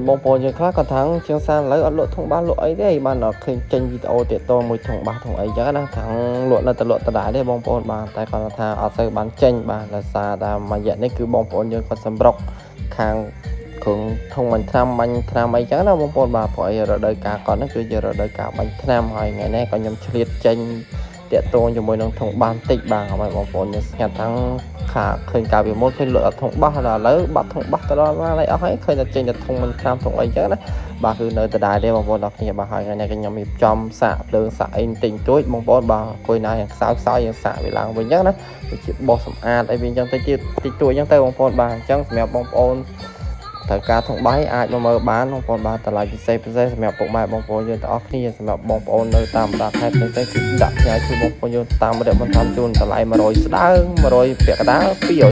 មានបងប្អូនយើងខ្លះក៏ថាងជាងសានឥឡូវអត់លក់ធុងបាសលក់អីទេបានដល់ឃើញចេញវីដេអូទាក់ទងមួយធុងបាសធុងអីចឹងណាថាងលក់នៅតែលក់ដដែលទេបងប្អូនបាទតែគាត់ថាអត់សូវបានចេញបាទដោយសារតែមួយរយៈនេះគឺបងប្អូនយើងគាត់សម្រុកខាងគ្រឿងធុងបាញ់ថ្នាំអីចឹងណាបងប្អូនបាទព្រោះអីរដូវកាលគាត់ហ្នឹងគឺជារដូវកាលបាញ់ថ្នាំហើយថ្ងៃនេះក៏ខ្ញុំឆ្លៀតចេញតាក់ទងជាមួយនឹងធុងបាសបន្តិចបាទឲ្យបងប្អូនយើងស្ងាត់ថាងខាឃើញកាលពីមុនឃើញលក់ធុងបាសដល់ឥឡូវបាត់ធុងបាសទៅដល់ណាហើយអស់ហើយឃើញតែចេញតែធុងមិនឆ្នាំធុងអីចឹងណាបាទគឺនៅដដែលទេបងប្អូនដល់គ្នាបាទហើយថ្ងៃនេះខ្ញុំរៀបចំសាកភ្លើងសាកអីបន្តិចតួចបងប្អូនបាទអង្គុយណាយ៉ាងខ្សោយយើងសាកវាឡើងវិញចឹងណាជាបោះសម្អាតអីវិញចឹងទៅទៀតតិចតួចចឹងទៅបងប្អូនបាទអញ្ចឹងសម្រាប់បងប្អូនត្រូវការធុងបាយអាចមកមើលបានបងប្អូនបាទតម្លៃពិសេសសម្រាប់ពុកម៉ែបងប្អូនយើងទាំងអស់គ្នាសម្រាប់បងប្អូននៅតាមបណ្ដាខេត្តផ្សេងៗគឺដាក់ផ្ញើជូនបងប្អូនយើងតាមរយៈបន្ថែមជូនតម្លៃ100ស្ដើង100ពាក់កណ្ដាល200